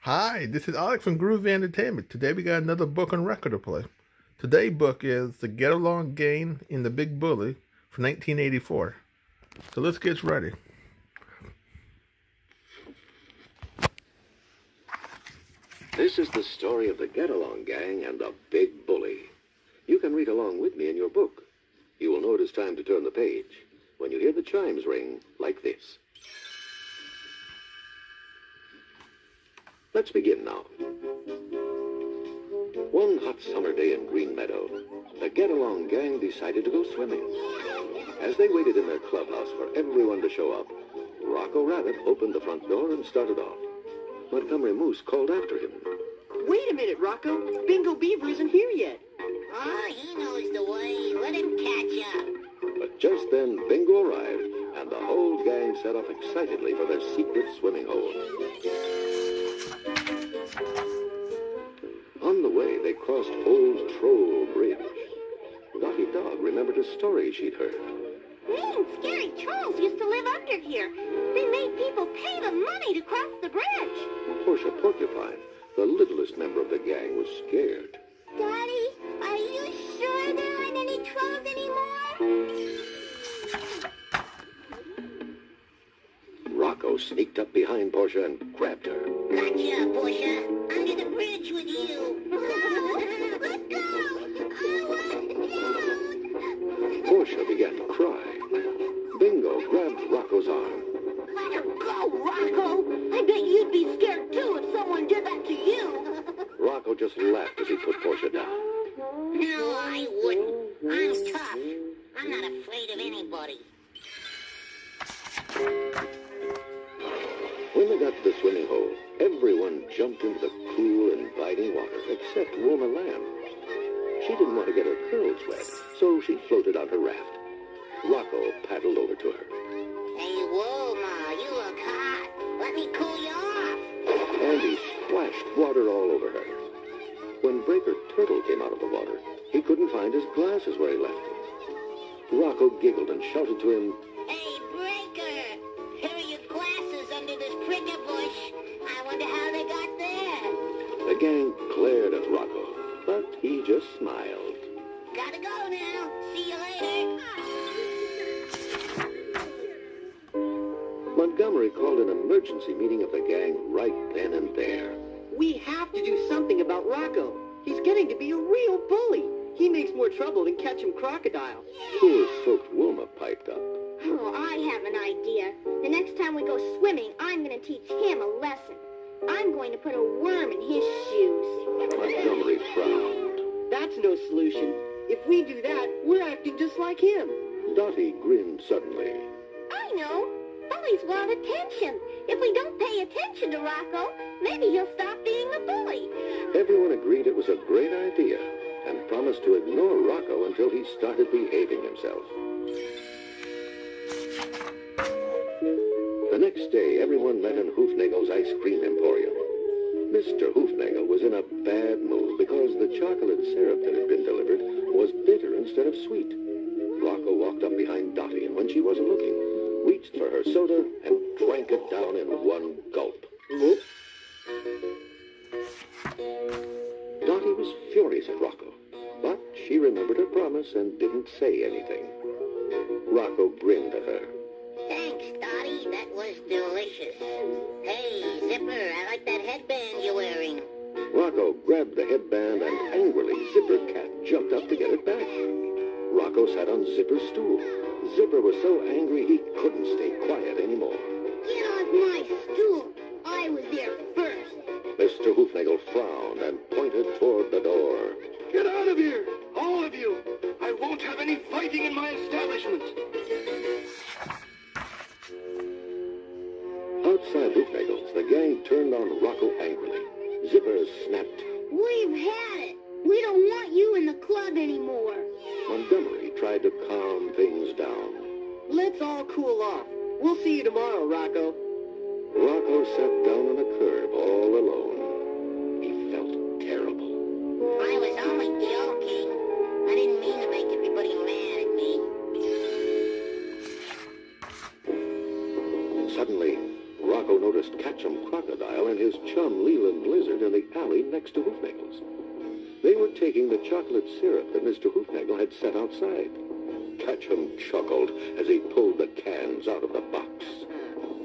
Hi, this is Alex from Groovy Entertainment. Today we got another book on record to play. Today's book is The Get Along Gang in the Big Bully from 1984. So let's get ready. This is the story of the Get Along Gang and the Big Bully. You can read along with me in your book. You will know it is time to turn the page when you hear the chimes ring like this. Let's begin now. One hot summer day in Green Meadow, the Get Along Gang decided to go swimming. As they waited in their clubhouse for everyone to show up, Rocco Rabbit opened the front door and started off. Montgomery Moose called after him. Wait a minute, Rocco. Bingo Beaver isn't here yet. Oh, he knows the way. Let him catch up. But just then, Bingo arrived, and the whole gang set off excitedly for their secret swimming hole. On the way, they crossed Old Troll Bridge. Dottie Dog remembered a story she'd heard. Scary trolls used to live under here. They made people pay them money to cross the bridge. Portia Porcupine, the littlest member of the gang, was scared. Daddy, are you sure there aren't any trolls anymore? Rocco sneaked up behind Portia and grabbed her. Gotcha, Portia. Under the bridge with you. Let go! I want you! Portia began to cry. Bingo grabbed Rocco's arm. Let her go, Rocco! I bet you'd be scared too if someone did that to you. Rocco just laughed as he put Portia down. No, I wouldn't. I'm tough. I'm not afraid of anybody. When they got to the swimming hole, everyone jumped into the cool, inviting water except Wilma Lamb. She didn't want to get her curls wet, so she floated on her raft. Rocco paddled over to her. Hey, Wilma, you look hot. Let me cool you off. And he splashed water all over her. When Breaker Turtle came out of the water, he couldn't find his glasses where he left them. Rocco giggled and shouted to him, Hey, Breaker, here are your glasses under this trigger bush. I wonder how they got there. The gang glared at Rocco, but he just smiled. Gotta go now. See you later. Montgomery called an emergency meeting of the gang right then and there. We have to do something about Rocco. He's getting to be a real bully. He makes more trouble than Catch 'em Crocodile. Poor-soaked Wilma piped up. Oh, I have an idea. The next time we go swimming, I'm going to teach him a lesson. I'm going to put a worm in his shoes. Montgomery frowned. That's no solution. If we do that, we're acting just like him. Dottie grinned suddenly. I know. Bullies want attention. If we don't pay attention to Rocco, maybe he'll stop being a bully. Everyone agreed it was a great idea and promised to ignore Rocco until he started behaving himself. The next day, everyone met in Hoofnagel's ice cream emporium. Mr. Hoofnagel was in a bad mood because the chocolate syrup that had been delivered was bitter instead of sweet. Rocco walked up behind Dottie, and when she wasn't looking, reached for her soda and drank it down in one gulp. Whoops. Dottie was furious at Rocco, but she remembered her promise and didn't say anything. Rocco grinned at her. Thanks, Dottie. That was delicious. Hey, Zipper, I like that headband you're wearing. Rocco grabbed the headband and angrily Zipper Cat jumped up to get it back. Rocco sat on Zipper's stool. Zipper was so angry he couldn't stay quiet anymore. Get off my stool. I was there first. Mr. Hoofnagel frowned and pointed toward the door. Get out of here, all of you! I won't have any fighting in my establishment. Outside Hoofnagel's, the gang turned on Rocco angrily. Zipper snapped. We've had it. We don't want you in the club anymore. Montgomery tried to calm things down. Let's all cool off. We'll see you tomorrow, Rocco. Rocco sat down on a curb all alone. He felt terrible. I was only joking. I didn't mean to make everybody mad at me. Suddenly, Rocco noticed Catch 'em Crocodile Crocodile and his chum Leland Lizard in the alley next to Hoofnagel's. They were taking the chocolate syrup that Mr. Hoofnagel had set outside. Ketchum chuckled as he pulled the cans out of the box.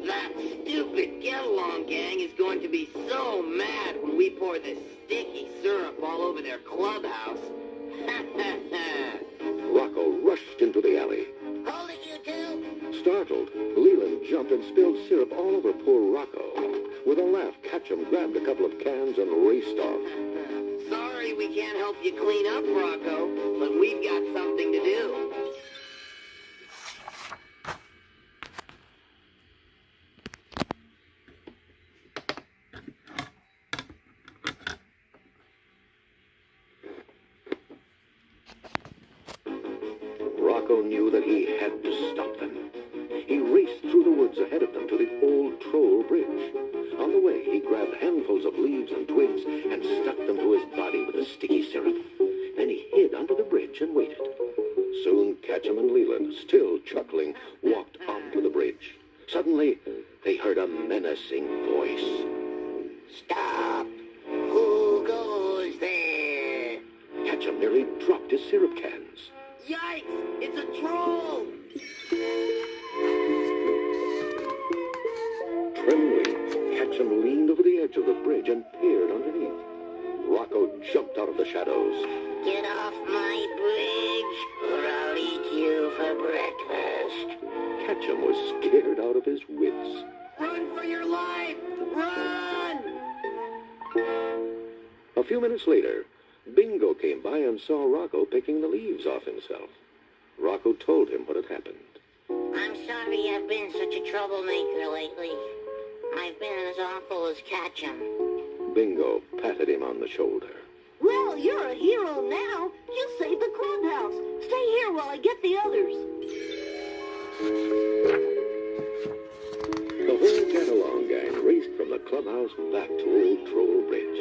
That stupid get-along gang is going to be so mad when we pour this sticky syrup all over their clubhouse. Rocco rushed into the alley. Hold it, you two. Startled, Leland jumped and spilled syrup all over poor Rocco. With a laugh, Ketchum grabbed a couple of cans and raced off. Sorry we can't help you clean up, Rocco, but we've got something to do. Rocco knew that he had to stop them. He raced through the woods ahead of them to the old Troll Bridge. On the way, he grabbed handfuls of leaves and twigs and stuck them to his body with the sticky syrup. Then he hid under the bridge and waited. Soon Ketchum and Leland, still chuckling, walked onto the bridge. Suddenly, they heard a menacing voice. Stop. Who goes there? Ketchum nearly dropped his syrup cans. Yikes! It's a troll! Trembling, Ketchum leaned over the edge of the bridge and peered underneath. Rocco jumped out of the shadows. Get off my bridge, or I'll eat you for breakfast. Ketchum was scared out of his wits. Run for your life! Run! A few minutes later, Bingo came by and saw Rocco picking the leaves off himself. Rocco told him what had happened. I'm sorry I've been such a troublemaker lately. I've been as awful as Ketchum. Bingo patted him on the shoulder. Well, you're a hero now. You saved the clubhouse. Stay here while I get the others. The whole get-along gang raced from the clubhouse back to Old Troll Bridge.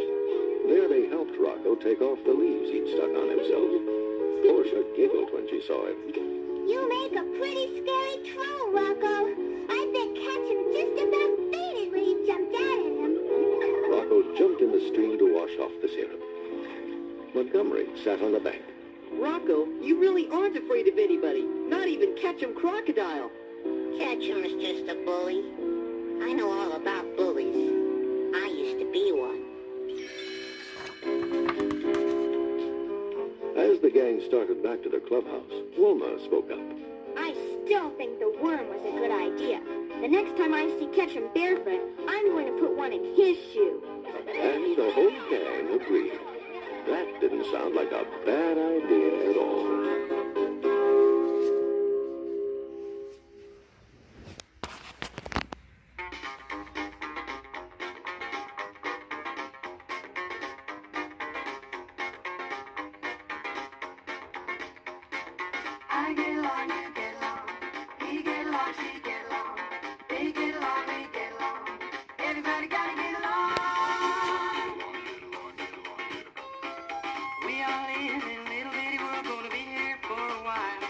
There they helped Rocco take off the leaves he'd stuck on himself. Portia giggled when she saw him. You make a pretty scary troll, Rocco. I bet Ketchum just about fainted when you jumped out at him. Rocco jumped in the stream to wash off the syrup. Montgomery sat on the bank. Rocco, you really aren't afraid of anybody. Not even Ketchum Crocodile. Ketchum is just a bully. I know all about bullies. I used to be one. As the gang started back to their clubhouse, Wilma spoke up. I still think the worm was a good idea. The next time I see Ketchum barefoot, I'm going to put one in his shoe. And the whole gang agreed. That didn't sound like a bad idea at all. I get along, you get along. He get along, she get along. They get along, we get along. Everybody gotta get along. We all live in a little bitty world, gonna be here for a while.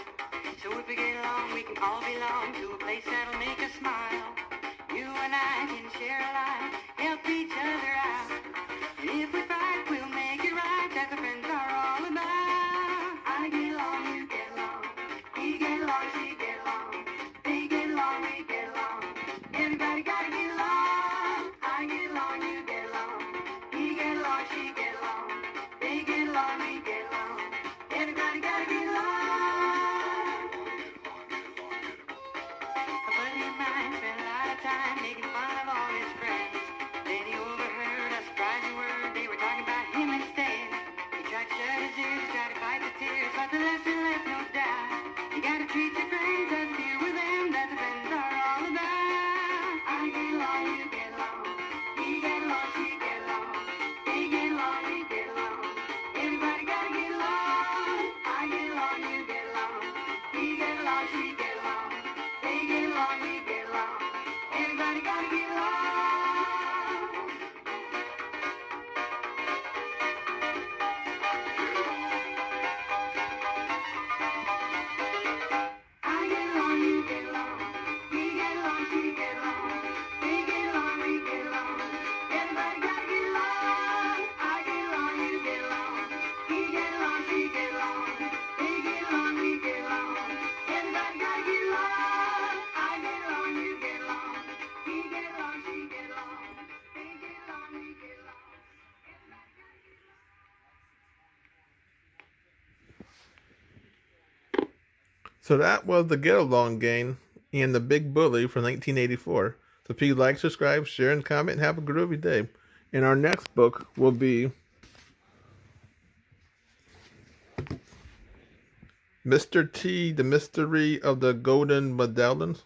So if we get along, we can all belong to a place that'll make us smile. You and I can share a life, help each other out. And if we fight, we'll make it right. That's what friends are all about. I get along, you get along. We get along, she get along. They get along, we get along. Everybody gotta get along. I get along, you get along. We get along, she get along. They get along, we get along. Everybody gotta get along. A buddy of mine spent a lot of time making fun of all his friends. So that was the Get Along Gang and the Big Bully from 1984. So please like, subscribe, share, and comment, and have a groovy day. And our next book will be Mr. T, The Mystery of the Golden Medallions.